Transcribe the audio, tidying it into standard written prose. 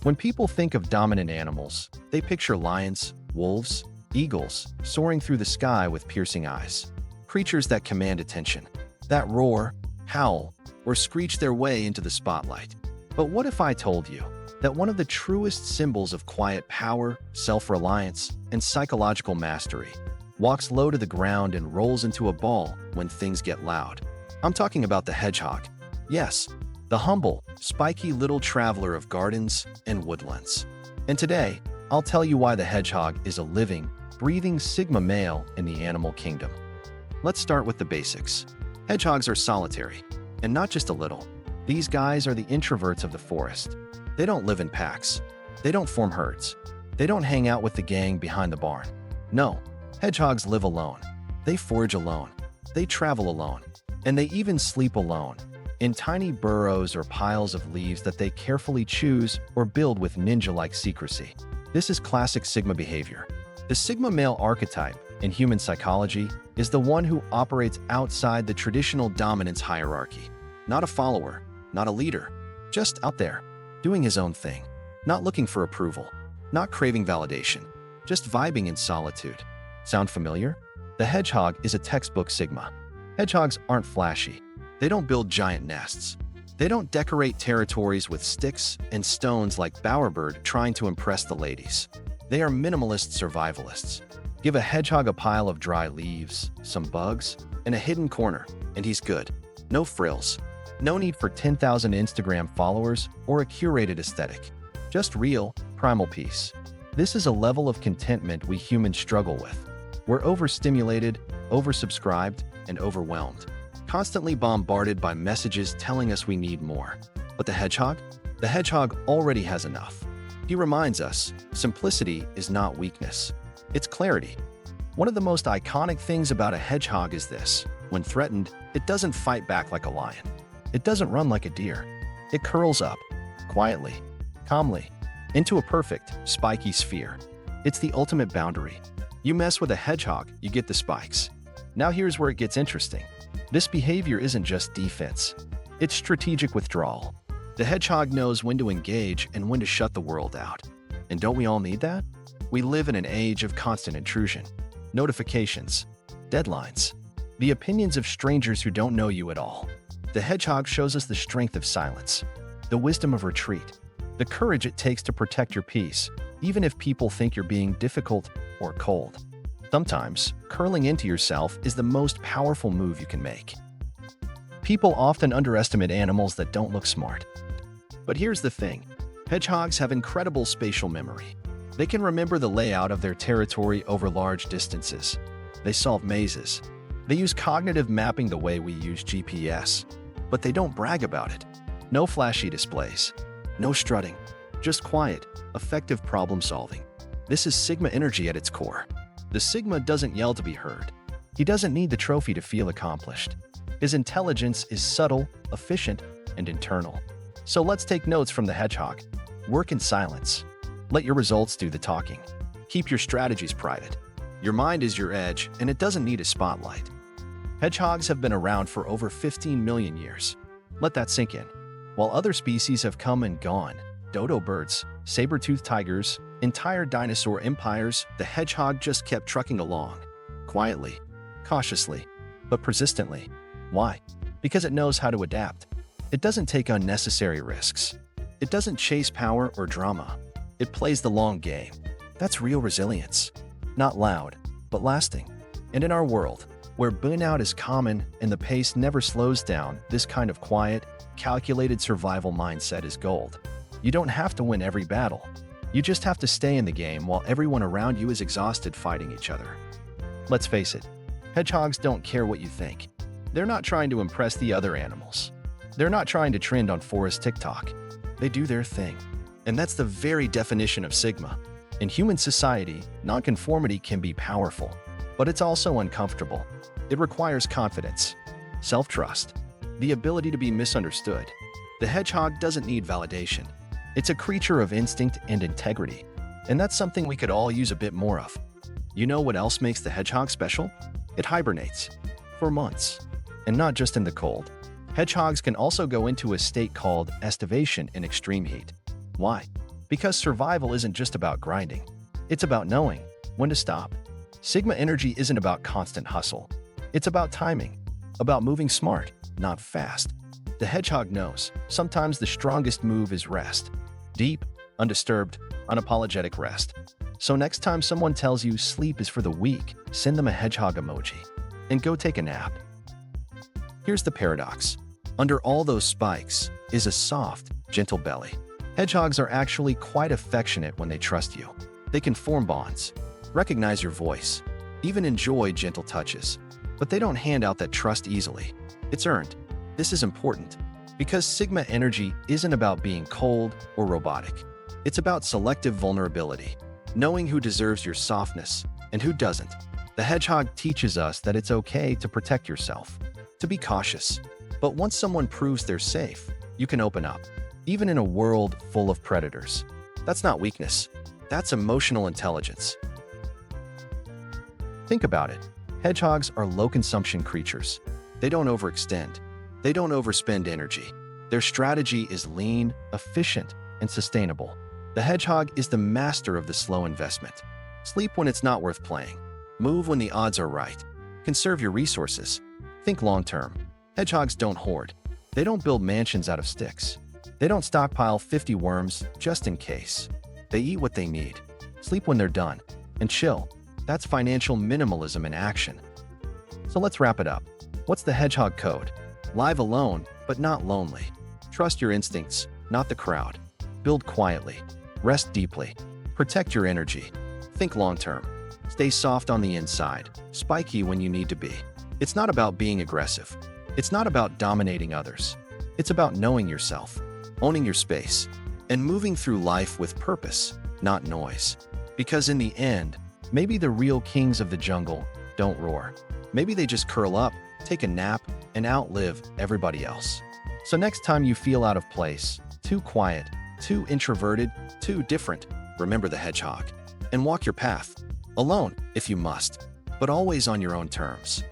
When people think of dominant animals, they picture lions, wolves, eagles, soaring through the sky with piercing eyes. Creatures that command attention, that roar, howl, or screech their way into the spotlight. But what if I told you that one of the truest symbols of quiet power, self-reliance, and psychological mastery walks low to the ground and rolls into a ball when things get loud? I'm talking about the hedgehog. Yes, the humble, spiky little traveler of gardens and woodlands. And today, I'll tell you why the hedgehog is a living, breathing Sigma male in the animal kingdom. Let's start with the basics. Hedgehogs are solitary, and not just a little. These guys are the introverts of the forest. They don't live in packs. They don't form herds. They don't hang out with the gang behind the barn. No, hedgehogs live alone. They forage alone. They travel alone. And they even sleep alone, in tiny burrows or piles of leaves that they carefully choose or build with ninja-like secrecy. This is classic Sigma behavior. The Sigma male archetype in human psychology is the one who operates outside the traditional dominance hierarchy. Not a follower, not a leader, just out there, doing his own thing, not looking for approval, not craving validation, just vibing in solitude. Sound familiar? The hedgehog is a textbook Sigma. Hedgehogs aren't flashy. They don't build giant nests. They don't decorate territories with sticks and stones like Bowerbird trying to impress the ladies. They are minimalist survivalists. Give a hedgehog a pile of dry leaves, some bugs, and a hidden corner, and he's good. No frills. No need for 10,000 Instagram followers or a curated aesthetic. Just real, primal peace. This is a level of contentment we humans struggle with. We're overstimulated, oversubscribed, and overwhelmed, constantly bombarded by messages telling us we need more. But the hedgehog? The hedgehog already has enough. He reminds us, simplicity is not weakness. It's clarity. One of the most iconic things about a hedgehog is this: when threatened, it doesn't fight back like a lion. It doesn't run like a deer. It curls up, quietly, calmly, into a perfect, spiky sphere. It's the ultimate boundary. You mess with a hedgehog, you get the spikes. Now here's where it gets interesting. This behavior isn't just defense. It's strategic withdrawal. The hedgehog knows when to engage and when to shut the world out. And don't we all need that? We live in an age of constant intrusion. Notifications, deadlines, the opinions of strangers who don't know you at all. The hedgehog shows us the strength of silence, the wisdom of retreat, the courage it takes to protect your peace, even if people think you're being difficult or cold. Sometimes, curling into yourself is the most powerful move you can make. People often underestimate animals that don't look smart. But here's the thing. Hedgehogs have incredible spatial memory. They can remember the layout of their territory over large distances. They solve mazes. They use cognitive mapping the way we use GPS. But they don't brag about it. No flashy displays. No strutting. Just quiet, effective problem solving. This is Sigma energy at its core. The Sigma doesn't yell to be heard. He doesn't need the trophy to feel accomplished. His intelligence is subtle, efficient, and internal. So let's take notes from the hedgehog. Work in silence. Let your results do the talking. Keep your strategies private. Your mind is your edge, and it doesn't need a spotlight. Hedgehogs have been around for over 15 million years. Let that sink in. While other species have come and gone, dodo birds, saber-toothed tigers, entire dinosaur empires, the hedgehog just kept trucking along. Quietly, cautiously, but persistently. Why? Because it knows how to adapt. It doesn't take unnecessary risks. It doesn't chase power or drama. It plays the long game. That's real resilience. Not loud, but lasting. And in our world, where burnout is common and the pace never slows down, this kind of quiet, calculated survival mindset is gold. You don't have to win every battle. You just have to stay in the game while everyone around you is exhausted fighting each other. Let's face it, hedgehogs don't care what you think. They're not trying to impress the other animals. They're not trying to trend on forest TikTok. They do their thing. And that's the very definition of Sigma. In human society, nonconformity can be powerful, but it's also uncomfortable. It requires confidence, self-trust, the ability to be misunderstood. The hedgehog doesn't need validation. It's a creature of instinct and integrity, and that's something we could all use a bit more of. You know what else makes the hedgehog special? It hibernates for months, and not just in the cold. Hedgehogs can also go into a state called estivation in extreme heat. Why? Because survival isn't just about grinding. It's about knowing when to stop. Sigma energy isn't about constant hustle. It's about timing, about moving smart, not fast. The hedgehog knows sometimes the strongest move is rest. Deep, undisturbed, unapologetic rest. So next time someone tells you sleep is for the weak, send them a hedgehog emoji and go take a nap. Here's the paradox. Under all those spikes is a soft, gentle belly. Hedgehogs are actually quite affectionate when they trust you. They can form bonds, recognize your voice, even enjoy gentle touches. But they don't hand out that trust easily. It's earned. This is important because Sigma energy isn't about being cold or robotic. It's about selective vulnerability, knowing who deserves your softness and who doesn't. The hedgehog teaches us that it's okay to protect yourself, to be cautious. But once someone proves they're safe, you can open up, even in a world full of predators. That's not weakness. That's emotional intelligence. Think about it. Hedgehogs are low-consumption creatures. They don't overextend. They don't overspend energy. Their strategy is lean, efficient, and sustainable. The hedgehog is the master of the slow investment. Sleep when it's not worth playing. Move when the odds are right. Conserve your resources. Think long-term. Hedgehogs don't hoard. They don't build mansions out of sticks. They don't stockpile 50 worms just in case. They eat what they need, sleep when they're done, and chill. That's financial minimalism in action. So let's wrap it up. What's the Hedgehog Code? Live alone, but not lonely. Trust your instincts, not the crowd. Build quietly. Rest deeply. Protect your energy. Think long-term. Stay soft on the inside. Spiky when you need to be. It's not about being aggressive. It's not about dominating others. It's about knowing yourself, owning your space, and moving through life with purpose, not noise. Because in the end, maybe the real kings of the jungle don't roar. Maybe they just curl up, take a nap, and outlive everybody else. So next time you feel out of place, too quiet, too introverted, too different, remember the hedgehog. And walk your path, alone if you must, but always on your own terms.